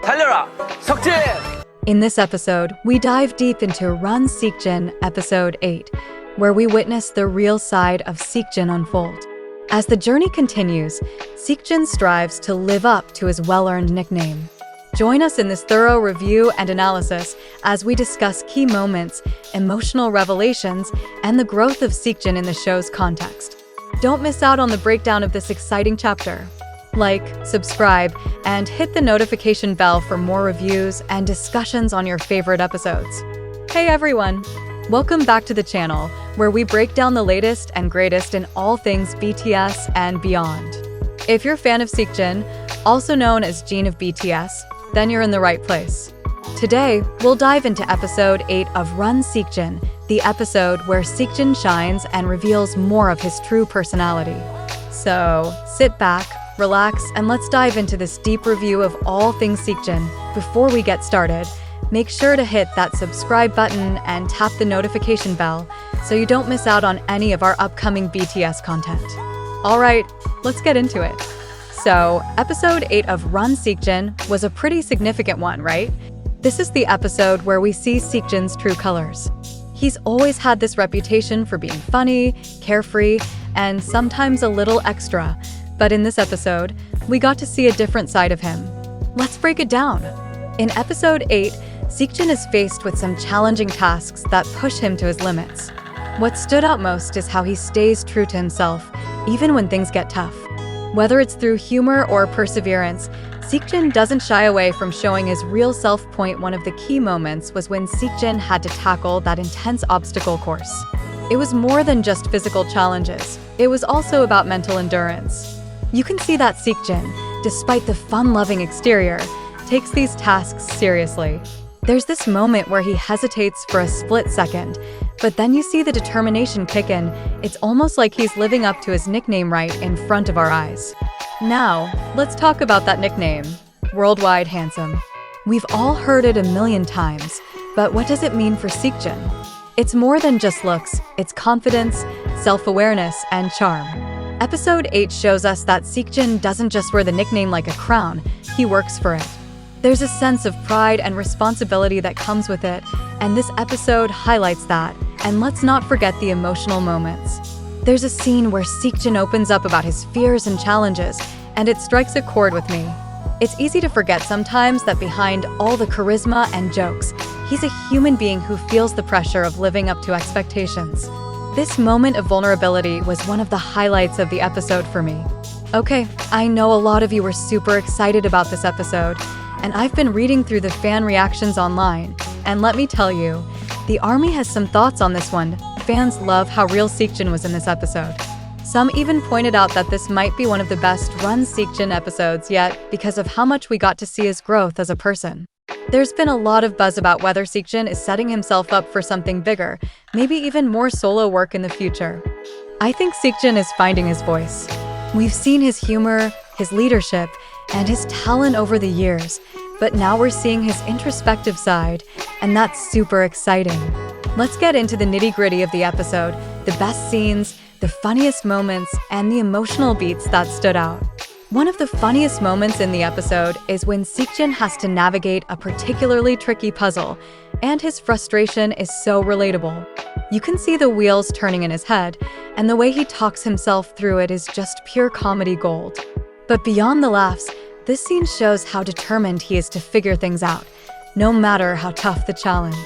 달려라, 석진! In this episode, we dive deep into Run Seokjin Episode 8, where we witness the real side of Seokjin unfold. As the journey continues, Seokjin strives to live up to his well-earned nickname. Join us in this thorough review and analysis as we discuss key moments, emotional revelations, and the growth of Seokjin in the show's context. Don't miss out on the breakdown of this exciting chapter. Like, subscribe, and hit the notification bell for more reviews and discussions on your favorite episodes. Hey everyone! Welcome back to the channel, where we break down the latest and greatest in all things BTS and beyond. If you're a fan of Seokjin, also known as Jin of BTS, then you're in the right place. Today, we'll dive into Episode 8 of Run Seokjin, the episode where Seokjin shines and reveals more of his true personality. So, sit back, relax, and let's dive into this deep review of all things Seokjin. Before we get started, make sure to hit that subscribe button and tap the notification bell so you don't miss out on any of our upcoming BTS content. Alright, let's get into it. So, Episode 8 of Run Seokjin was a pretty significant one, right? This is the episode where we see Seokjin's true colors. He's always had this reputation for being funny, carefree, and sometimes a little extra. But in this episode, we got to see a different side of him. Let's break it down. In Episode 8, Seokjin is faced with some challenging tasks that push him to his limits. What stood out most is how he stays true to himself, even when things get tough. Whether it's through humor or perseverance, Seokjin doesn't shy away from showing his real self. One of the key moments was when Seokjin had to tackle that intense obstacle course. It was more than just physical challenges. It was also about mental endurance. You can see that Seokjin, despite the fun-loving exterior, takes these tasks seriously. There's this moment where he hesitates for a split second, but then you see the determination kick in. It's almost like he's living up to his nickname right in front of our eyes. Now, let's talk about that nickname, Worldwide Handsome. We've all heard it a million times, but what does it mean for Seokjin? It's more than just looks, it's confidence, self-awareness, and charm. Episode 8 shows us that Seokjin doesn't just wear the nickname like a crown, he works for it. There's a sense of pride and responsibility that comes with it, and this episode highlights that. And let's not forget the emotional moments. There's a scene where Seokjin opens up about his fears and challenges, and it strikes a chord with me. It's easy to forget sometimes that behind all the charisma and jokes, he's a human being who feels the pressure of living up to expectations. This moment of vulnerability was one of the highlights of the episode for me. Okay, I know a lot of you were super excited about this episode, and I've been reading through the fan reactions online, and let me tell you, the ARMY has some thoughts on this one. Fans love how real Seokjin was in this episode. Some even pointed out that this might be one of the best Run Seokjin episodes yet because of how much we got to see his growth as a person. There's been a lot of buzz about whether Seokjin is setting himself up for something bigger, maybe even more solo work in the future. I think Seokjin is finding his voice. We've seen his humor, his leadership, and his talent over the years, but now we're seeing his introspective side, and that's super exciting. Let's get into the nitty-gritty of the episode, the best scenes, the funniest moments, and the emotional beats that stood out. One of the funniest moments in the episode is when Seokjin has to navigate a particularly tricky puzzle, and his frustration is so relatable. You can see the wheels turning in his head, and the way he talks himself through it is just pure comedy gold. But beyond the laughs, this scene shows how determined he is to figure things out, no matter how tough the challenge.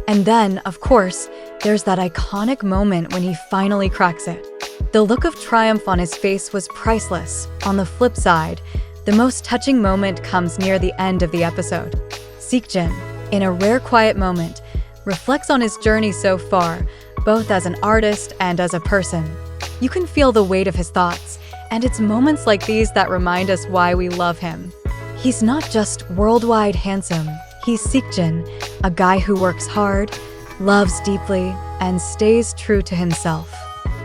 And then, of course, there's that iconic moment when he finally cracks it. The look of triumph on his face was priceless. On the flip side, the most touching moment comes near the end of the episode. Seokjin, in a rare quiet moment, reflects on his journey so far, both as an artist and as a person. You can feel the weight of his thoughts, and it's moments like these that remind us why we love him. He's not just worldwide handsome, he's Seokjin, a guy who works hard, loves deeply, and stays true to himself.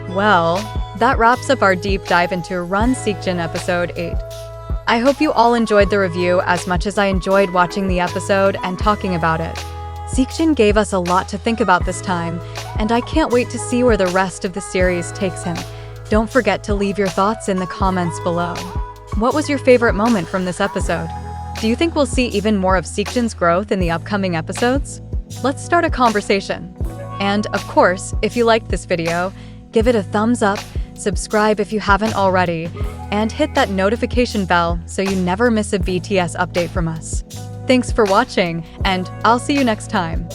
Well, that wraps up our deep dive into Run Seokjin Episode 8. I hope you all enjoyed the review as much as I enjoyed watching the episode and talking about it. Seokjin gave us a lot to think about this time, and I can't wait to see where the rest of the series takes him. Don't forget to leave your thoughts in the comments below. What was your favorite moment from this episode? Do you think we'll see even more of Seokjin's growth in the upcoming episodes? Let's start a conversation. And of course, if you liked this video, give it a thumbs up, subscribe if you haven't already, and hit that notification bell so you never miss a BTS update from us. Thanks for watching, and I'll see you next time.